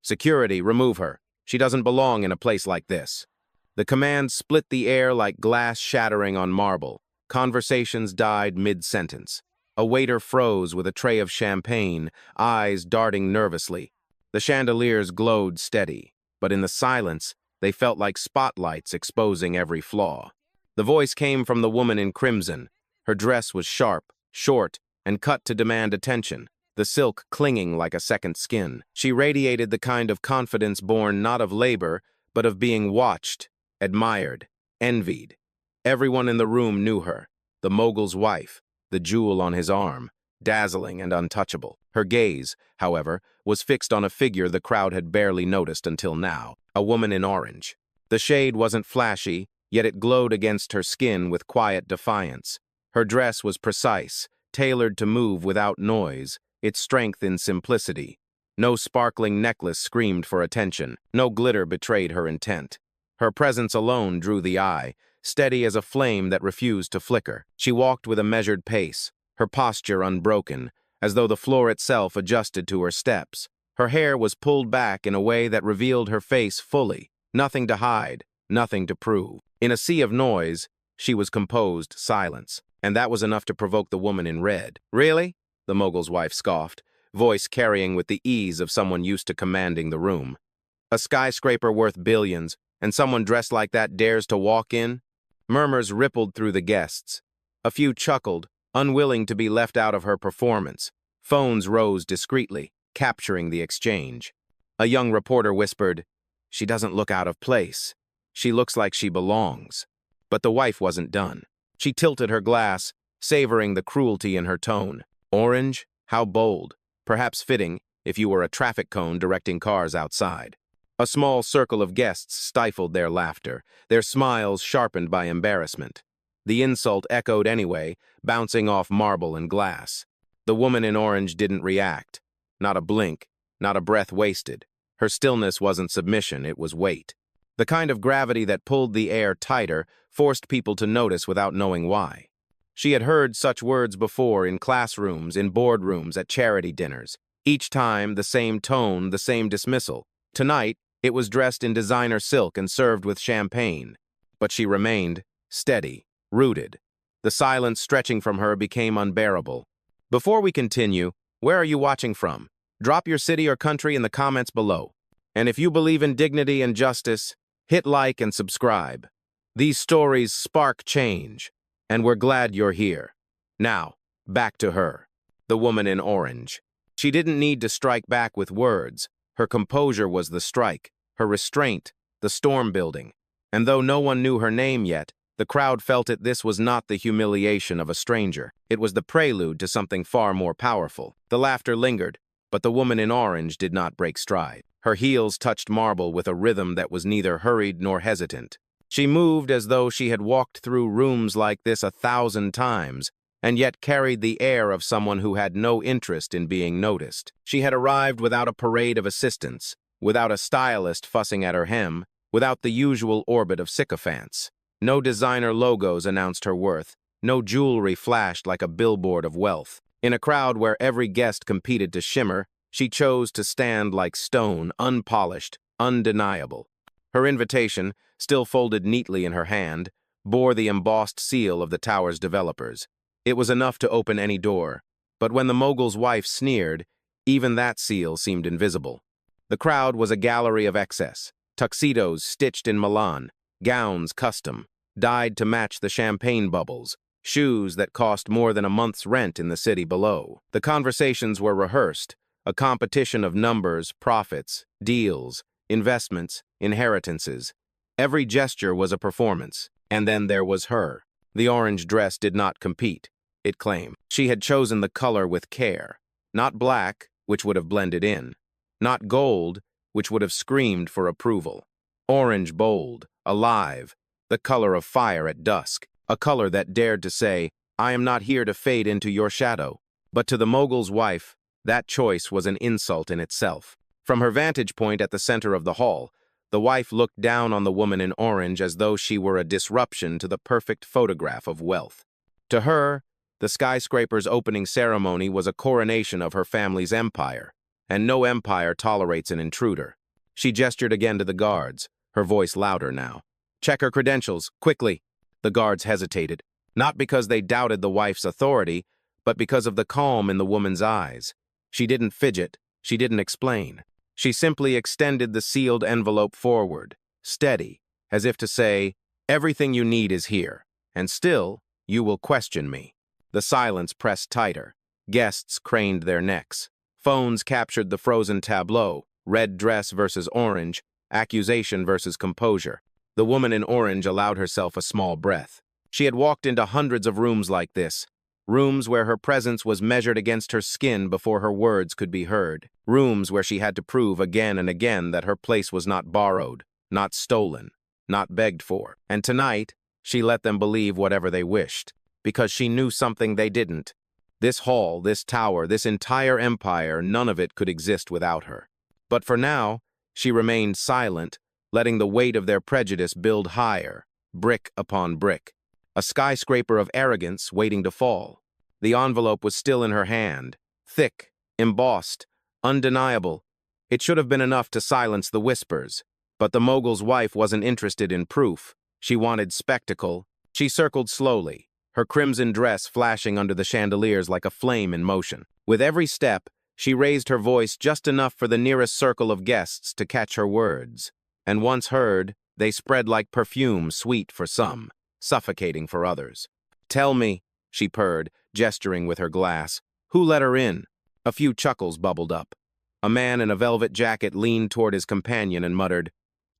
"Security, remove her. She doesn't belong in a place like this." The command split the air like glass shattering on marble. Conversations died mid-sentence. A waiter froze with a tray of champagne, eyes darting nervously. The chandeliers glowed steady, but in the silence, they felt like spotlights exposing every flaw. The voice came from the woman in crimson. Her dress was sharp, short, and cut to demand attention, the silk clinging like a second skin. She radiated the kind of confidence born not of labor, but of being watched, admired, envied. Everyone in the room knew her, the mogul's wife, the jewel on his arm, dazzling and untouchable. Her gaze, however, was fixed on a figure the crowd had barely noticed until now, a woman in orange. The shade wasn't flashy, yet it glowed against her skin with quiet defiance. Her dress was precise, tailored to move without noise, its strength in simplicity. No sparkling necklace screamed for attention, no glitter betrayed her intent. Her presence alone drew the eye, steady as a flame that refused to flicker. She walked with a measured pace, her posture unbroken, as though the floor itself adjusted to her steps. Her hair was pulled back in a way that revealed her face fully, nothing to hide, nothing to prove. In a sea of noise, she was composed silence, and that was enough to provoke the woman in red. "Really?" the mogul's wife scoffed, voice carrying with the ease of someone used to commanding the room. "A skyscraper worth billions, and someone dressed like that dares to walk in?" Murmurs rippled through the guests. A few chuckled, unwilling to be left out of her performance. Phones rose discreetly, capturing the exchange. A young reporter whispered, "She doesn't look out of place. She looks like she belongs." But the wife wasn't done. She tilted her glass, savoring the cruelty in her tone. "Orange? How bold. Perhaps fitting, if you were a traffic cone directing cars outside." A small circle of guests stifled their laughter, their smiles sharpened by embarrassment. The insult echoed anyway, bouncing off marble and glass. The woman in orange didn't react. Not a blink, not a breath wasted. Her stillness wasn't submission, it was weight. The kind of gravity that pulled the air tighter, forced people to notice without knowing why. She had heard such words before in classrooms, in boardrooms, at charity dinners. Each time, the same tone, the same dismissal. Tonight, it was dressed in designer silk and served with champagne. But she remained steady, rooted. The silence stretching from her became unbearable. Before we continue, where are you watching from? Drop your city or country in the comments below. And if you believe in dignity and justice, hit like and subscribe. These stories spark change, and we're glad you're here. Now, back to her, the woman in orange. She didn't need to strike back with words. Her composure was the strike, her restraint, the storm building. And though no one knew her name yet, the crowd felt this was not the humiliation of a stranger. It was the prelude to something far more powerful. The laughter lingered, but the woman in orange did not break stride. Her heels touched marble with a rhythm that was neither hurried nor hesitant. She moved as though she had walked through rooms like this 1,000 times, and yet carried the air of someone who had no interest in being noticed. She had arrived without a parade of assistants, without a stylist fussing at her hem, without the usual orbit of sycophants. No designer logos announced her worth, no jewelry flashed like a billboard of wealth. In a crowd where every guest competed to shimmer, she chose to stand like stone, unpolished, undeniable. Her invitation, still folded neatly in her hand, bore the embossed seal of the tower's developers. It was enough to open any door, but when the mogul's wife sneered, even that seal seemed invisible. The crowd was a gallery of excess, tuxedos stitched in Milan, gowns custom, dyed to match the champagne bubbles, shoes that cost more than a month's rent in the city below. The conversations were rehearsed, a competition of numbers, profits, deals, investments, inheritances. Every gesture was a performance. And then there was her. The orange dress did not compete, it claimed. She had chosen the color with care. Not black, which would have blended in. Not gold, which would have screamed for approval. Orange bold, alive, the color of fire at dusk. A color that dared to say, "I am not here to fade into your shadow." But to the mogul's wife, that choice was an insult in itself. From her vantage point at the center of the hall, the wife looked down on the woman in orange as though she were a disruption to the perfect photograph of wealth. To her, the skyscraper's opening ceremony was a coronation of her family's empire, and no empire tolerates an intruder. She gestured again to the guards, her voice louder now. "Check her credentials, quickly." The guards hesitated, not because they doubted the wife's authority, but because of the calm in the woman's eyes. She didn't fidget, she didn't explain. She simply extended the sealed envelope forward, steady, as if to say, "Everything you need is here, and still, you will question me." The silence pressed tighter. Guests craned their necks. Phones captured the frozen tableau, red dress versus orange, accusation versus composure. The woman in orange allowed herself a small breath. She had walked into hundreds of rooms like this, rooms where her presence was measured against her skin before her words could be heard, rooms where she had to prove again and again that her place was not borrowed, not stolen, not begged for. And tonight, she let them believe whatever they wished, because she knew something they didn't. This hall, this tower, this entire empire, none of it could exist without her. But for now, she remained silent, letting the weight of their prejudice build higher, brick upon brick. A skyscraper of arrogance waiting to fall. The envelope was still in her hand, thick, embossed, undeniable. It should have been enough to silence the whispers, but the mogul's wife wasn't interested in proof. She wanted spectacle. She circled slowly, her crimson dress flashing under the chandeliers like a flame in motion. With every step, she raised her voice just enough for the nearest circle of guests to catch her words. And once heard, they spread like perfume, sweet for some, suffocating for others. "Tell me," she purred, gesturing with her glass, "who let her in?" A few chuckles bubbled up. A man in a velvet jacket leaned toward his companion and muttered,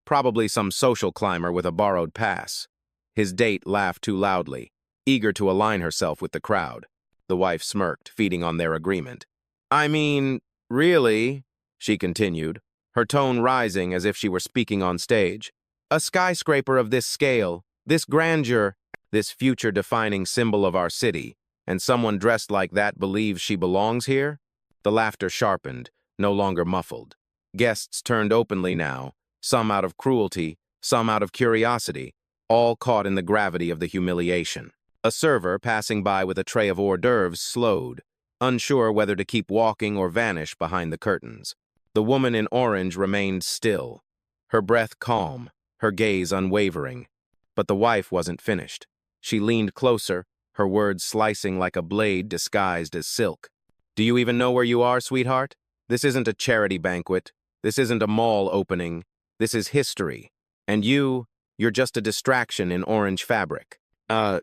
"Probably some social climber with a borrowed pass." His date laughed too loudly, eager to align herself with the crowd. The wife smirked, feeding on their agreement. "I mean, really," she continued, her tone rising as if she were speaking on stage. "A skyscraper of this scale, this grandeur, this future-defining symbol of our city, and someone dressed like that believes she belongs here?" The laughter sharpened, no longer muffled. Guests turned openly now, some out of cruelty, some out of curiosity, all caught in the gravity of the humiliation. A server passing by with a tray of hors d'oeuvres slowed, unsure whether to keep walking or vanish behind the curtains. The woman in orange remained still, her breath calm, her gaze unwavering. But the wife wasn't finished. She leaned closer, her words slicing like a blade disguised as silk. "Do you even know where you are, sweetheart? This isn't a charity banquet. This isn't a mall opening. This is history. And you're just a distraction in orange fabric." A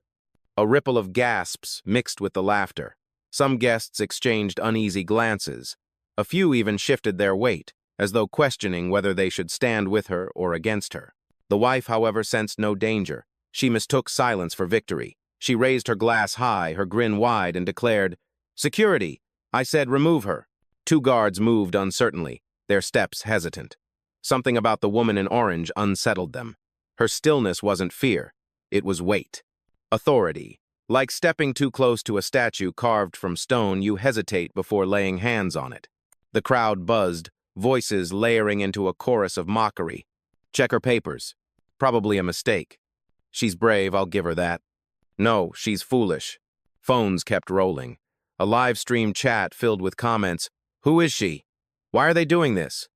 ripple of gasps mixed with the laughter. Some guests exchanged uneasy glances. A few even shifted their weight, as though questioning whether they should stand with her or against her. The wife, however, sensed no danger. She mistook silence for victory. She raised her glass high, her grin wide, and declared, "Security! I said remove her." Two guards moved uncertainly, their steps hesitant. Something about the woman in orange unsettled them. Her stillness wasn't fear, it was weight. Authority. Like stepping too close to a statue carved from stone, you hesitate before laying hands on it. The crowd buzzed, voices layering into a chorus of mockery. "Check her papers. Probably a mistake. She's brave, I'll give her that. No, she's foolish." Phones kept rolling. A live stream chat filled with comments. "Who is she? Why are they doing this?"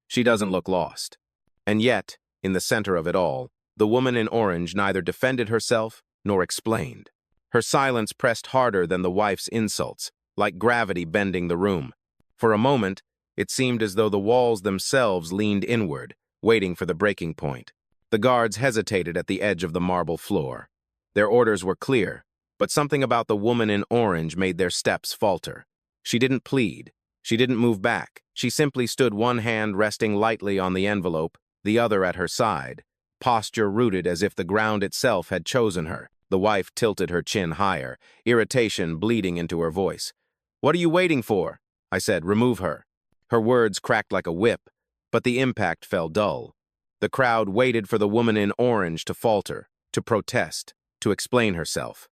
She doesn't look lost. And yet, in the center of it all, the woman in orange neither defended herself nor explained. Her silence pressed harder than the wife's insults, like gravity bending the room. For a moment, it seemed as though the walls themselves leaned inward, waiting for the breaking point. The guards hesitated at the edge of the marble floor. Their orders were clear, but something about the woman in orange made their steps falter. She didn't plead. She didn't move back. She simply stood, one hand resting lightly on the envelope, the other at her side, posture rooted as if the ground itself had chosen her. The wife tilted her chin higher, irritation bleeding into her voice. "What are you waiting for?" I said, "Remove her." Her words cracked like a whip, but the impact fell dull. The crowd waited for the woman in orange to falter, to protest, to explain herself.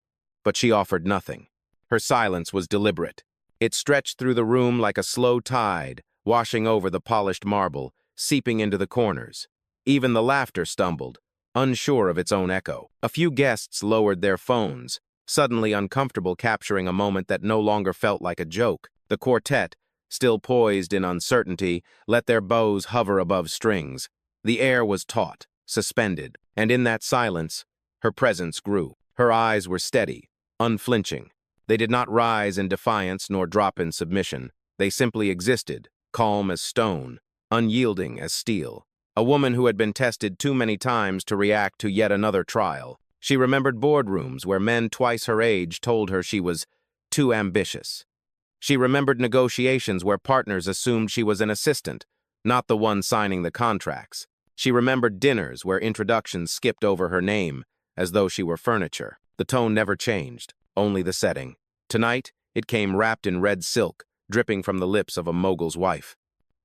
But she offered nothing. Her silence was deliberate. It stretched through the room like a slow tide, washing over the polished marble, seeping into the corners. Even the laughter stumbled, unsure of its own echo. A few guests lowered their phones, suddenly uncomfortable capturing a moment that no longer felt like a joke. The quartet, still poised in uncertainty, let their bows hover above strings. The air was taut, suspended, and in that silence, her presence grew. Her eyes were steady, unflinching. They did not rise in defiance nor drop in submission. They simply existed, calm as stone, unyielding as steel. A woman who had been tested too many times to react to yet another trial. She remembered boardrooms where men twice her age told her she was too ambitious. She remembered negotiations where partners assumed she was an assistant, not the one signing the contracts. She remembered dinners where introductions skipped over her name, as though she were furniture. The tone never changed, only the setting. Tonight, it came wrapped in red silk, dripping from the lips of a mogul's wife.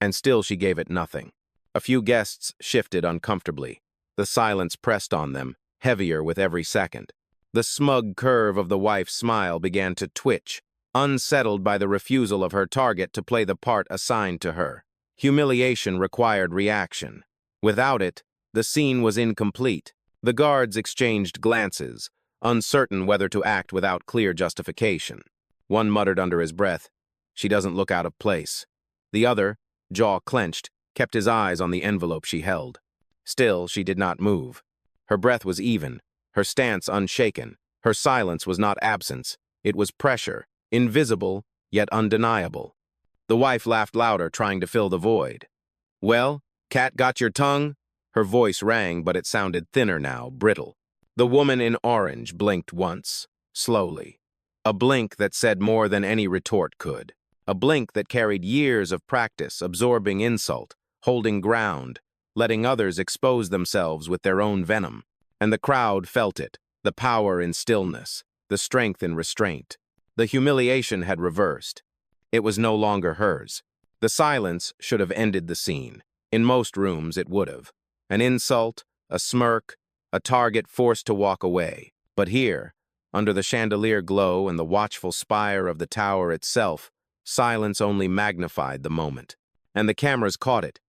And still she gave it nothing. A few guests shifted uncomfortably. The silence pressed on them, heavier with every second. The smug curve of the wife's smile began to twitch, unsettled by the refusal of her target to play the part assigned to her. Humiliation required reaction. Without it, the scene was incomplete. The guards exchanged glances, uncertain whether to act without clear justification. One muttered under his breath, "She doesn't look out of place." The other, jaw clenched, kept his eyes on the envelope she held. Still, she did not move. Her breath was even, her stance unshaken. Her silence was not absence, it was pressure, invisible yet undeniable. The wife laughed louder, trying to fill the void. "Well, cat got your tongue?" Her voice rang, but it sounded thinner now, brittle. The woman in orange blinked once, slowly. A blink that said more than any retort could. A blink that carried years of practice, absorbing insult, holding ground, letting others expose themselves with their own venom. And the crowd felt it, the power in stillness, the strength in restraint. The humiliation had reversed. It was no longer hers. The silence should have ended the scene. In most rooms, it would have. An insult, a smirk, a target forced to walk away. But here, under the chandelier glow and the watchful spire of the tower itself, silence only magnified the moment. And the cameras caught it.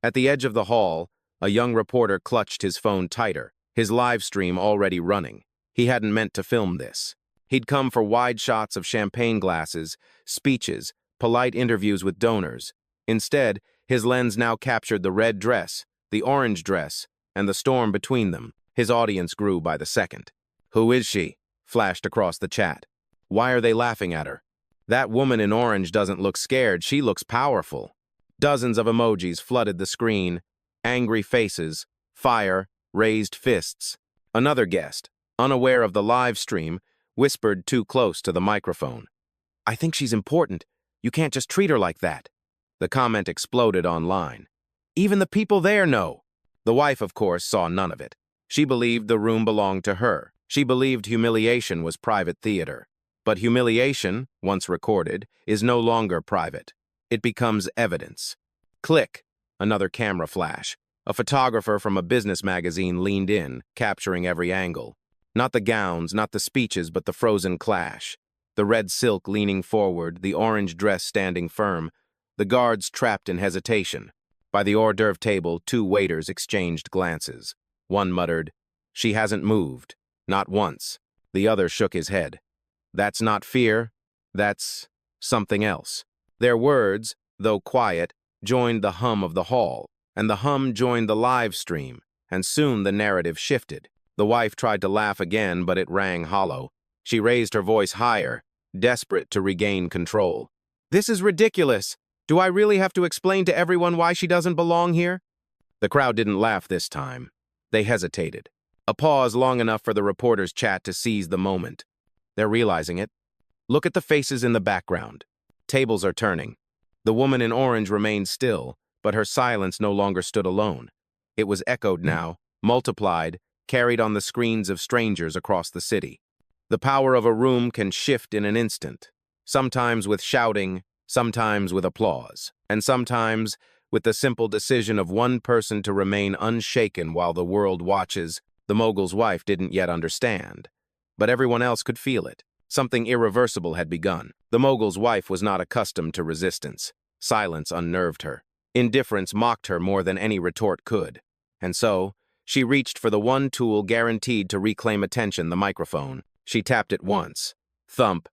At the edge of the hall, a young reporter clutched his phone tighter, his live stream already running. He hadn't meant to film this. He'd come for wide shots of champagne glasses, speeches, polite interviews with donors. Instead, his lens now captured the red dress, the orange dress, and the storm between them. His audience grew by the second. "Who is she?" flashed across the chat. "Why are they laughing at her? That woman in orange doesn't look scared, she looks powerful." Dozens of emojis flooded the screen, angry faces, fire, raised fists. Another guest, unaware of the live stream, whispered too close to the microphone. "I think she's important. You can't just treat her like that." The comment exploded online. "Even the people there know." The wife, of course, saw none of it. She believed the room belonged to her. She believed humiliation was private theater. But humiliation, once recorded, is no longer private. It becomes evidence. Click. Another camera flash. A photographer from a business magazine leaned in, capturing every angle. Not the gowns, not the speeches, but the frozen clash. The red silk leaning forward, the orange dress standing firm, the guards trapped in hesitation. By the hors d'oeuvre table, two waiters exchanged glances. One muttered, "She hasn't moved. Not once." The other shook his head. "That's not fear. That's something else." Their words, though quiet, joined the hum of the hall, and the hum joined the live stream, and soon the narrative shifted. The wife tried to laugh again, but it rang hollow. She raised her voice higher, desperate to regain control. "This is ridiculous. Do I really have to explain to everyone why she doesn't belong here?" The crowd didn't laugh this time. They hesitated. A pause long enough for the reporter's chat to seize the moment. They're realizing it. Look at the faces in the background. Tables are turning. The woman in orange remained still, but her silence no longer stood alone. It was echoed now, multiplied, carried on the screens of strangers across the city. The power of a room can shift in an instant, sometimes with shouting, sometimes with applause, and sometimes with the simple decision of one person to remain unshaken while the world watches. The mogul's wife didn't yet understand, but everyone else could feel it. Something irreversible had begun. The mogul's wife was not accustomed to resistance. Silence unnerved her. Indifference mocked her more than any retort could. And so, she reached for the one tool guaranteed to reclaim attention, the microphone. She tapped it once. Thump.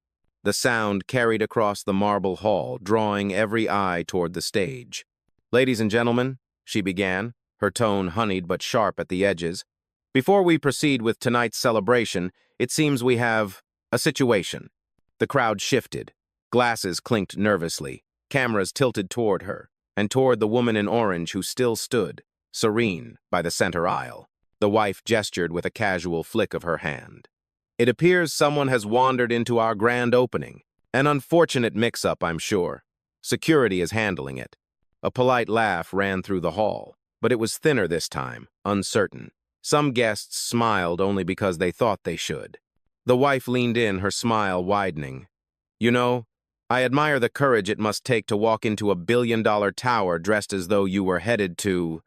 The sound carried across the marble hall, drawing every eye toward the stage. "Ladies and gentlemen," she began, her tone honeyed but sharp at the edges, "before we proceed with tonight's celebration, it seems we have a situation." The crowd shifted. Glasses clinked nervously, cameras tilted toward her, and toward the woman in orange who still stood, serene, by the center aisle. The wife gestured with a casual flick of her hand. "It appears someone has wandered into our grand opening. An unfortunate mix-up, I'm sure. Security is handling it." A polite laugh ran through the hall, but it was thinner this time, uncertain. Some guests smiled only because they thought they should. The wife leaned in, her smile widening. "You know, I admire the courage it must take to walk into a billion-dollar tower dressed as though you were headed to,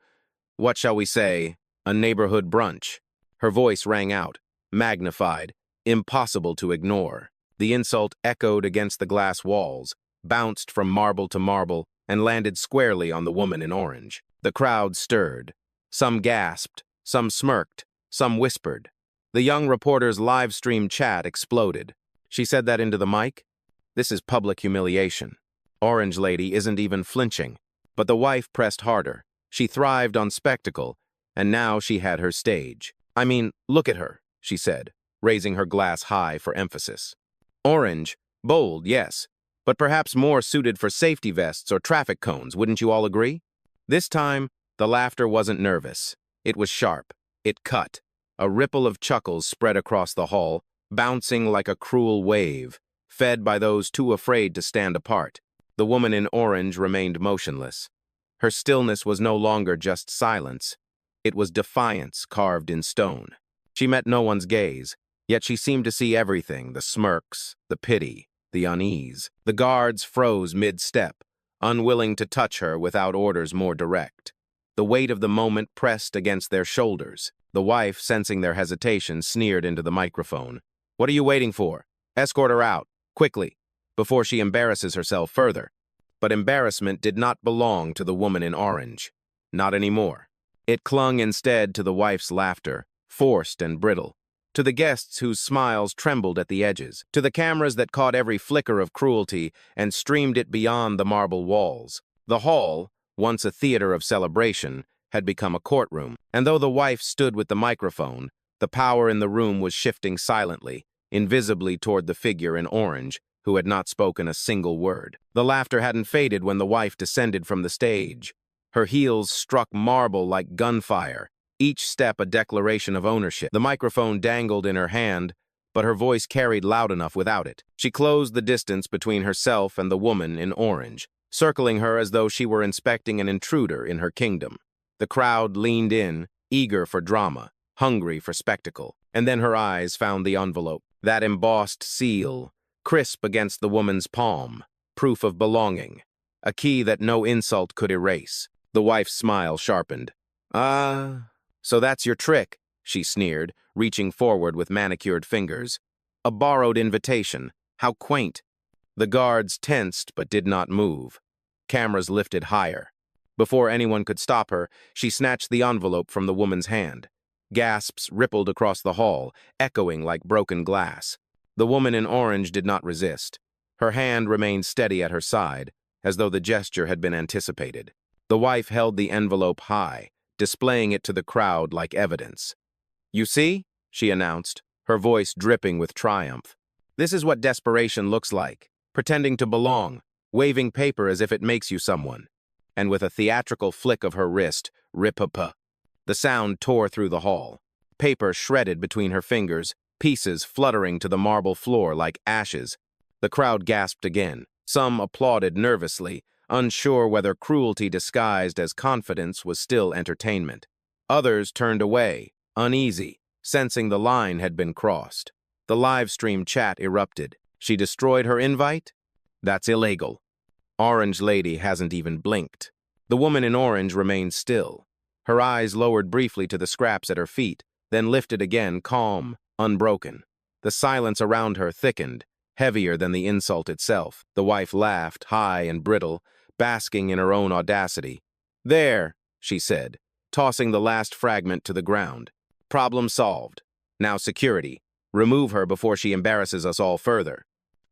what shall we say, a neighborhood brunch." Her voice rang out, magnified, impossible to ignore. The insult echoed against the glass walls, bounced from marble to marble, and landed squarely on the woman in orange. The crowd stirred. Some gasped, some smirked, some whispered. The young reporter's live-stream chat exploded. "She said that into the mic? This is public humiliation." Orange Lady isn't even flinching. But the wife pressed harder. She thrived on spectacle, and now she had her stage. "I mean, look at her," she said, raising her glass high for emphasis. "Orange, bold, yes, but perhaps more suited for safety vests or traffic cones, wouldn't you all agree?" This time, the laughter wasn't nervous. It was sharp. It cut. A ripple of chuckles spread across the hall, bouncing like a cruel wave, fed by those too afraid to stand apart. The woman in orange remained motionless. Her stillness was no longer just silence. It was defiance carved in stone. She met no one's gaze, yet she seemed to see everything, the smirks, the pity, the unease. The guards froze mid-step, unwilling to touch her without orders more direct. The weight of the moment pressed against their shoulders. The wife, sensing their hesitation, sneered into the microphone. "What are you waiting for? Escort her out, quickly, before she embarrasses herself further." But embarrassment did not belong to the woman in orange. Not anymore. It clung instead to the wife's laughter, forced and brittle, to the guests whose smiles trembled at the edges, to the cameras that caught every flicker of cruelty and streamed it beyond the marble walls. The hall, once a theater of celebration, had become a courtroom, and though the wife stood with the microphone, the power in the room was shifting silently, invisibly toward the figure in orange, who had not spoken a single word. The laughter hadn't faded when the wife descended from the stage. Her heels struck marble like gunfire, each step a declaration of ownership. The microphone dangled in her hand, but her voice carried loud enough without it. She closed the distance between herself and the woman in orange, circling her as though she were inspecting an intruder in her kingdom. The crowd leaned in, eager for drama, hungry for spectacle, and then her eyes found the envelope, that embossed seal, crisp against the woman's palm, proof of belonging, a key that no insult could erase. The wife's smile sharpened. So that's your trick," she sneered, reaching forward with manicured fingers. "A borrowed invitation. How quaint." The guards tensed but did not move. Cameras lifted higher. Before anyone could stop her, she snatched the envelope from the woman's hand. Gasps rippled across the hall, echoing like broken glass. The woman in orange did not resist. Her hand remained steady at her side, as though the gesture had been anticipated. The wife held the envelope high, displaying it to the crowd like evidence. "You see?" she announced, her voice dripping with triumph. "This is what desperation looks like, pretending to belong, waving paper as if it makes you someone." And with a theatrical flick of her wrist, rip-a-pa. The sound tore through the hall. Paper shredded between her fingers, pieces fluttering to the marble floor like ashes. The crowd gasped again. Some applauded nervously, unsure whether cruelty disguised as confidence was still entertainment. Others turned away, uneasy, sensing the line had been crossed. The live-stream chat erupted. "She destroyed her invite? That's illegal." Orange Lady hasn't even blinked. The woman in orange remained still. Her eyes lowered briefly to the scraps at her feet, then lifted again, calm, unbroken. The silence around her thickened, heavier than the insult itself. The wife laughed, high and brittle, basking in her own audacity. "There," she said, tossing the last fragment to the ground. "Problem solved. Now security. Remove her before she embarrasses us all further."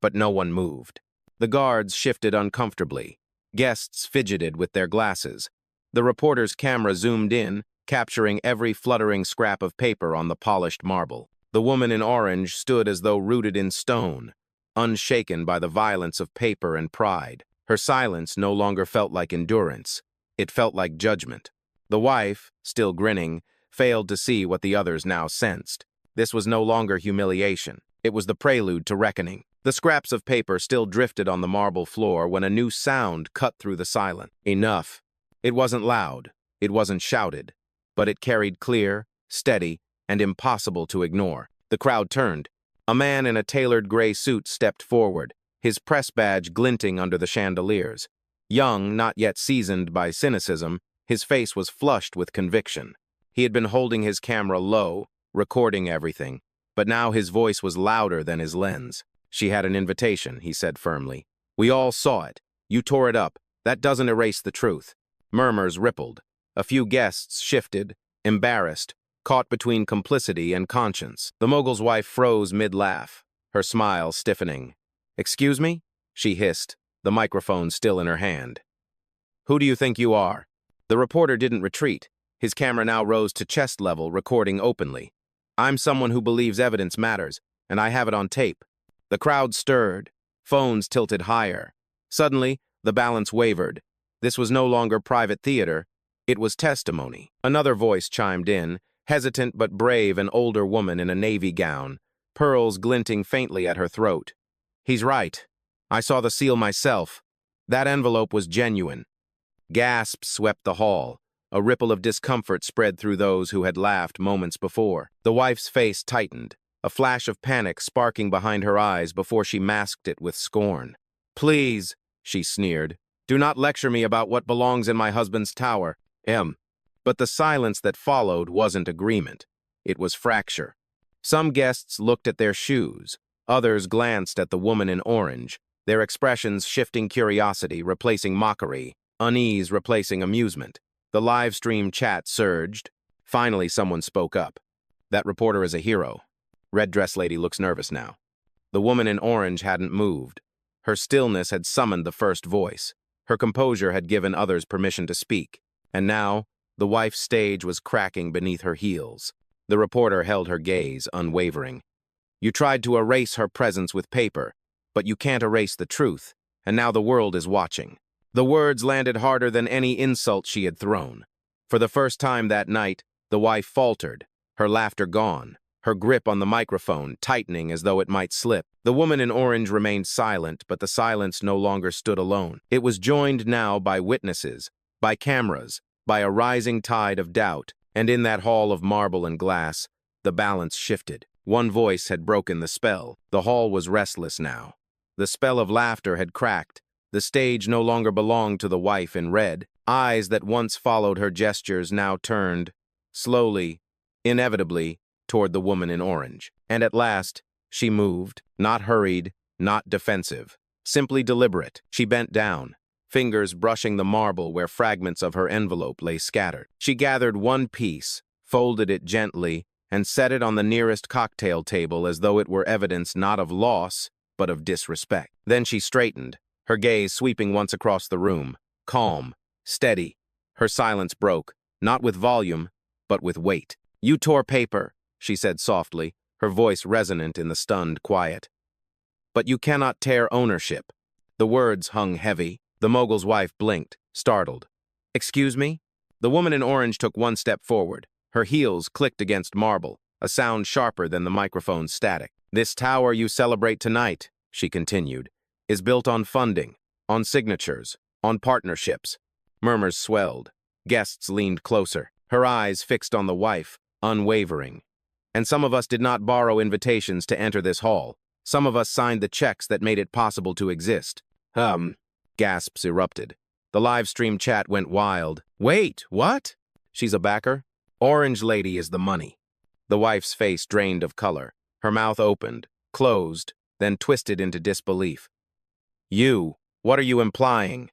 but no one moved. The guards shifted uncomfortably. Guests fidgeted with their glasses. The reporter's camera zoomed in, capturing every fluttering scrap of paper on the polished marble. The woman in orange stood as though rooted in stone, unshaken by the violence of paper and pride. Her silence no longer felt like endurance. It felt like judgment. The wife, still grinning, failed to see what the others now sensed. This was no longer humiliation. It was the prelude to reckoning. The scraps of paper still drifted on the marble floor when a new sound cut through the silence. Enough. It wasn't loud. It wasn't shouted. But it carried clear, steady, and impossible to ignore. The crowd turned. A man in a tailored gray suit stepped forward, his press badge glinting under the chandeliers. Young, not yet seasoned by cynicism, his face was flushed with conviction. He had been holding his camera low, recording everything, but now his voice was louder than his lens. "She had an invitation," he said firmly. "We all saw it. You tore it up. That doesn't erase the truth." Murmurs rippled. A few guests shifted, embarrassed, caught between complicity and conscience. The mogul's wife froze mid-laugh, her smile stiffening. "Excuse me?" she hissed, the microphone still in her hand. "Who do you think you are?" The reporter didn't retreat. His camera now rose to chest level, recording openly. "I'm someone who believes evidence matters, and I have it on tape." The crowd stirred, phones tilted higher. Suddenly, the balance wavered. This was no longer private theater, it was testimony. Another voice chimed in, hesitant but brave, an older woman in a navy gown, pearls glinting faintly at her throat. "He's right. I saw the seal myself. That envelope was genuine." Gasps swept the hall. A ripple of discomfort spread through those who had laughed moments before. The wife's face tightened, a flash of panic sparking behind her eyes before she masked it with scorn. "Please," she sneered, "do not lecture me about what belongs in my husband's tower. But the silence that followed wasn't agreement. It was fracture. Some guests looked at their shoes. Others glanced at the woman in orange, their expressions shifting curiosity, replacing mockery, unease replacing amusement. The live stream chat surged. Finally, someone spoke up. "That reporter is a hero." Red dress lady looks nervous now. The woman in orange hadn't moved. Her stillness had summoned the first voice. Her composure had given others permission to speak. And now, the wife's stage was cracking beneath her heels. The reporter held her gaze, unwavering. "You tried to erase her presence with paper, but you can't erase the truth, and now the world is watching." The words landed harder than any insult she had thrown. For the first time that night, the wife faltered, her laughter gone, her grip on the microphone tightening as though it might slip. The woman in orange remained silent, but the silence no longer stood alone. It was joined now by witnesses, by cameras, by a rising tide of doubt, and in that hall of marble and glass, the balance shifted. One voice had broken the spell. The hall was restless now. The spell of laughter had cracked. The stage no longer belonged to the wife in red. Eyes that once followed her gestures now turned, slowly, inevitably, toward the woman in orange. And at last, she moved, not hurried, not defensive, simply deliberate. She bent down, fingers brushing the marble where fragments of her envelope lay scattered. She gathered one piece, folded it gently, and set it on the nearest cocktail table as though it were evidence not of loss, but of disrespect. Then she straightened, her gaze sweeping once across the room, calm, steady. Her silence broke, not with volume, but with weight. "You tore paper," she said softly, her voice resonant in the stunned quiet. "But you cannot tear ownership." The words hung heavy. The mogul's wife blinked, startled. "Excuse me?" The woman in orange took one step forward. Her heels clicked against marble, a sound sharper than the microphone's static. "This tower you celebrate tonight," she continued, "is built on funding, on signatures, on partnerships." Murmurs swelled. Guests leaned closer, her eyes fixed on the wife, unwavering. "And some of us did not borrow invitations to enter this hall. Some of us signed the checks that made it possible to exist." Gasps erupted. The live stream chat went wild. "Wait, what?" "She's a backer? Orange lady is the money." The wife's face drained of color. Her mouth opened, closed, then twisted into disbelief. What are you implying?"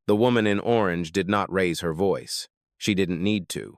The woman in orange did not raise her voice. She didn't need to.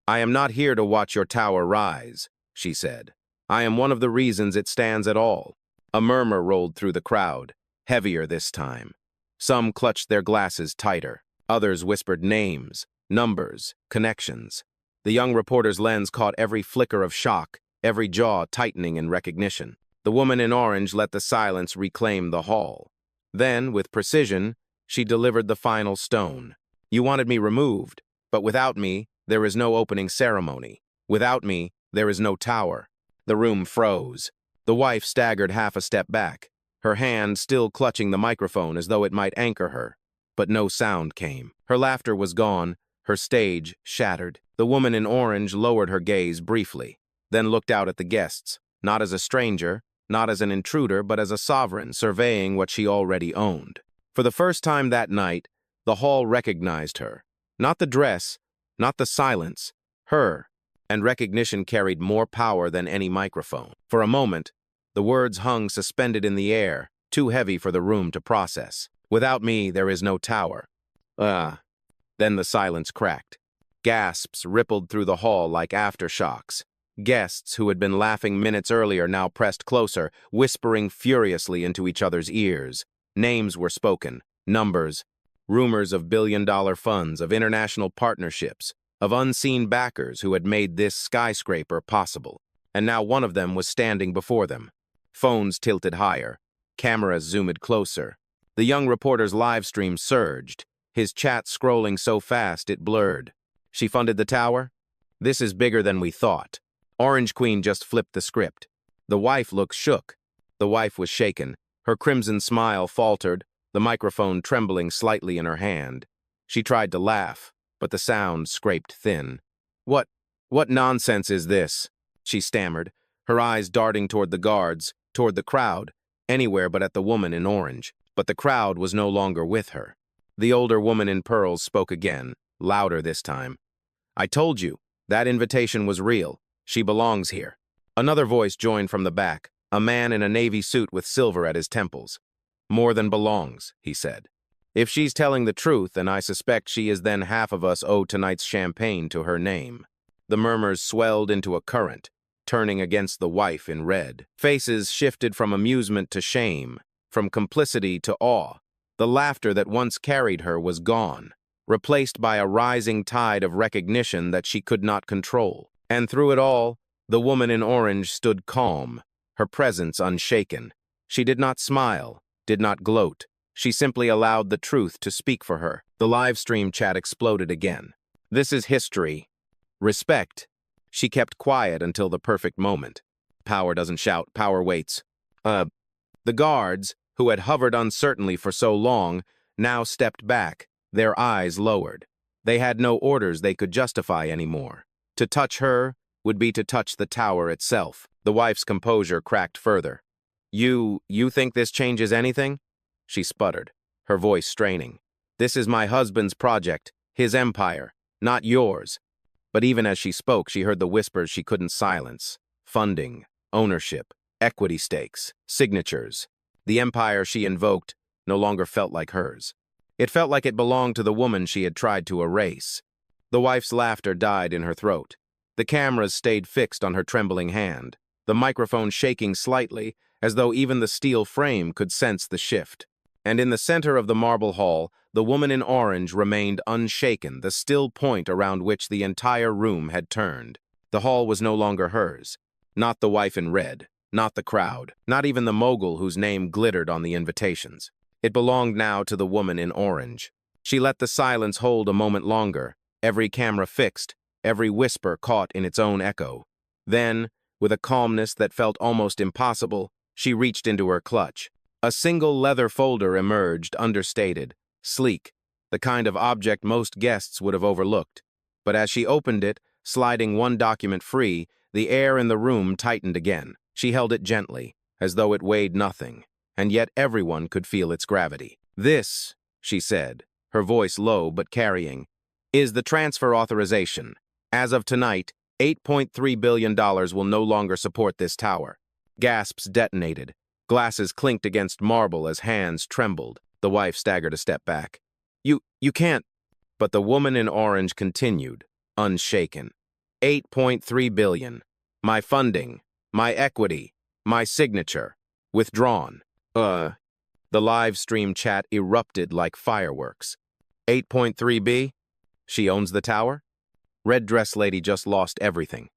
"I am not here to watch your tower rise," she said. "I am one of the reasons it stands at all." A murmur rolled through the crowd, heavier this time. Some clutched their glasses tighter. Others whispered names, numbers, connections. The young reporter's lens caught every flicker of shock, every jaw tightening in recognition. The woman in orange let the silence reclaim the hall. Then, with precision, she delivered the final stone. You wanted me removed, but without me, there is no opening ceremony. Without me, there is no tower. The room froze. The wife staggered half a step back, her hand still clutching the microphone as though it might anchor her. But no sound came. Her laughter was gone, her stage shattered. The woman in orange lowered her gaze briefly, then looked out at the guests, not as a stranger, not as an intruder, but as a sovereign surveying what she already owned. For the first time that night, the hall recognized her. Not the dress, not the silence, her. And recognition carried more power than any microphone. For a moment, the words hung suspended in the air, too heavy for the room to process. Without me, there is no tower. Then the silence cracked. Gasps rippled through the hall like aftershocks. Guests who had been laughing minutes earlier now pressed closer, whispering furiously into each other's ears. Names were spoken, numbers, rumors of billion-dollar funds, of international partnerships, of unseen backers who had made this skyscraper possible. And now one of them was standing before them. Phones tilted higher. Cameras zoomed closer. The young reporter's live stream surged, his chat scrolling so fast it blurred. She funded the tower? This is bigger than we thought. Orange Queen just flipped the script. The wife looked shook. The wife was shaken. Her crimson smile faltered, the microphone trembling slightly in her hand. She tried to laugh, but the sound scraped thin. What nonsense is this? She stammered, her eyes darting toward the guards, toward the crowd, anywhere but at the woman in orange. But the crowd was no longer with her. The older woman in pearls spoke again, louder this time. I told you, that invitation was real. She belongs here. Another voice joined from the back, a man in a navy suit with silver at his temples. More than belongs, he said. If she's telling the truth, and I suspect she is, then half of us owe tonight's champagne to her name. The murmurs swelled into a current, turning against the wife in red. Faces shifted from amusement to shame, from complicity to awe. The laughter that once carried her was gone, replaced by a rising tide of recognition that she could not control. And through it all, the woman in orange stood calm, her presence unshaken. She did not smile, did not gloat. She simply allowed the truth to speak for her. The live stream chat exploded again. This is history. Respect. She kept quiet until the perfect moment. Power doesn't shout, power waits. The guards, who had hovered uncertainly for so long, now stepped back, their eyes lowered. They had no orders they could justify anymore. To touch her would be to touch the tower itself. The wife's composure cracked further. You think this changes anything? She sputtered, her voice straining. This is my husband's project, his empire, not yours. But even as she spoke, she heard the whispers she couldn't silence. Funding, ownership, equity stakes, signatures. The empire she invoked no longer felt like hers. It felt like it belonged to the woman she had tried to erase. The wife's laughter died in her throat. The cameras stayed fixed on her trembling hand, the microphone shaking slightly, as though even the steel frame could sense the shift. And in the center of the marble hall, the woman in orange remained unshaken, the still point around which the entire room had turned. The hall was no longer hers. Not the wife in red, not the crowd, not even the mogul whose name glittered on the invitations. It belonged now to the woman in orange. She let the silence hold a moment longer, every camera fixed, every whisper caught in its own echo. Then, with a calmness that felt almost impossible, she reached into her clutch. A single leather folder emerged, understated, sleek, the kind of object most guests would have overlooked. But as she opened it, sliding one document free, the air in the room tightened again. She held it gently, as though it weighed nothing, and yet everyone could feel its gravity. This, she said, her voice low but carrying, is the transfer authorization. As of tonight, $8.3 billion will no longer support this tower. Gasps detonated. Glasses clinked against marble as hands trembled. The wife staggered a step back. You can't. But the woman in orange continued, unshaken. 8.3 billion. My funding, my equity, my signature. Withdrawn. The live stream chat erupted like fireworks. 8.3B? She owns the tower? Red dress lady just lost everything.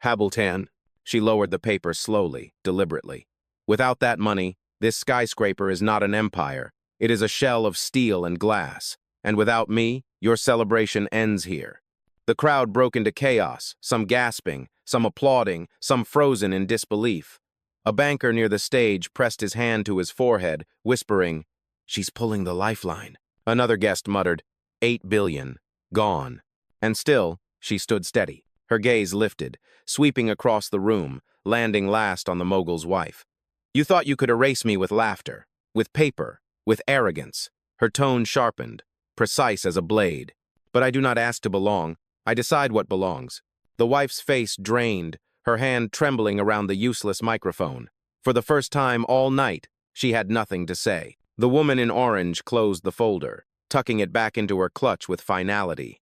Habeltan. She lowered the paper slowly, deliberately. Without that money, this skyscraper is not an empire. It is a shell of steel and glass. And without me, your celebration ends here. The crowd broke into chaos, some gasping, some applauding, some frozen in disbelief. A banker near the stage pressed his hand to his forehead, whispering, "She's pulling the lifeline." Another guest muttered, 8 billion, gone. And still, she stood steady, her gaze lifted, sweeping across the room, landing last on the mogul's wife. "You thought you could erase me with laughter, with paper, with arrogance." Her tone sharpened, precise as a blade. "But I do not ask to belong. I decide what belongs." The wife's face drained, her hand trembling around the useless microphone. For the first time all night, she had nothing to say. The woman in orange closed the folder, tucking it back into her clutch with finality.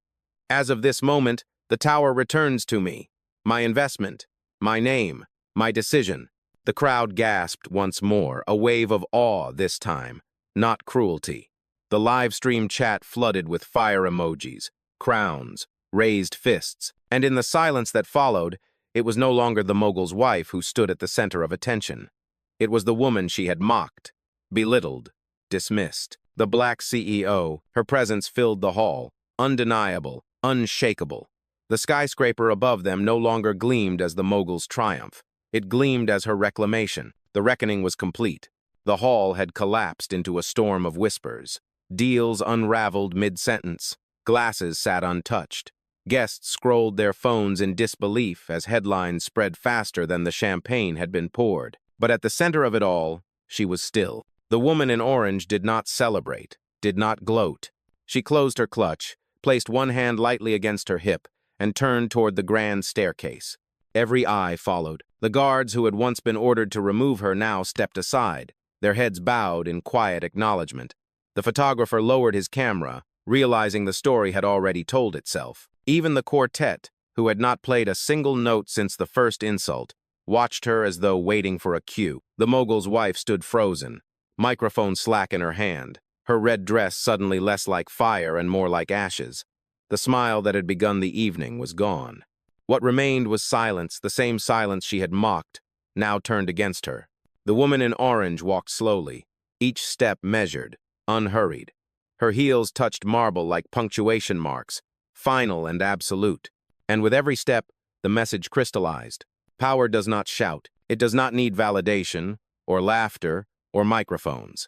"As of this moment, the tower returns to me. My investment, my name, my decision." The crowd gasped once more, a wave of awe this time, not cruelty. The live stream chat flooded with fire emojis, crowns, raised fists, and in the silence that followed, it was no longer the mogul's wife who stood at the center of attention. It was the woman she had mocked, belittled, dismissed. The black CEO, her presence filled the hall, undeniable, unshakable. The skyscraper above them no longer gleamed as the mogul's triumph. It gleamed as her reclamation. The reckoning was complete. The hall had collapsed into a storm of whispers. Deals unraveled mid-sentence. Glasses sat untouched. Guests scrolled their phones in disbelief as headlines spread faster than the champagne had been poured. But at the center of it all, she was still. The woman in orange did not celebrate, did not gloat. She closed her clutch, placed one hand lightly against her hip, and turned toward the grand staircase. Every eye followed. The guards who had once been ordered to remove her now stepped aside, their heads bowed in quiet acknowledgement. The photographer lowered his camera, realizing the story had already told itself. Even the quartet, who had not played a single note since the first insult, watched her as though waiting for a cue. The mogul's wife stood frozen, microphone slack in her hand, her red dress suddenly less like fire and more like ashes. The smile that had begun the evening was gone. What remained was silence, the same silence she had mocked, now turned against her. The woman in orange walked slowly, each step measured, unhurried. Her heels touched marble like punctuation marks, final and absolute. And with every step, the message crystallized. Power does not shout. It does not need validation, or laughter, or microphones.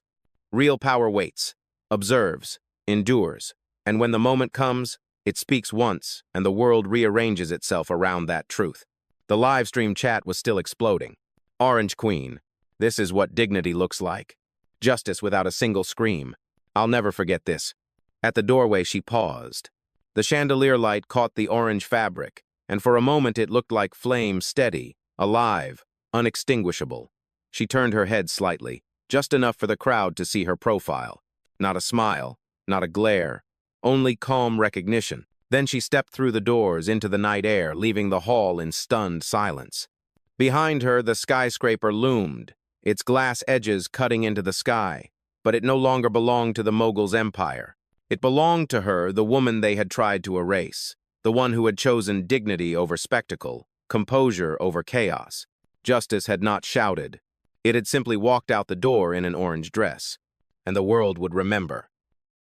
Real power waits, observes, endures, and when the moment comes, it speaks once, and the world rearranges itself around that truth. The live stream chat was still exploding. Orange Queen. This is what dignity looks like. Justice without a single scream. I'll never forget this. At the doorway, she paused. The chandelier light caught the orange fabric, and for a moment it looked like flame steady, alive, unextinguishable. She turned her head slightly, just enough for the crowd to see her profile. Not a smile, not a glare, only calm recognition. Then she stepped through the doors into the night air, leaving the hall in stunned silence. Behind her, the skyscraper loomed, its glass edges cutting into the sky, but it no longer belonged to the mogul's empire. It belonged to her, the woman they had tried to erase, the one who had chosen dignity over spectacle, composure over chaos. Justice had not shouted. It had simply walked out the door in an orange dress, and the world would remember.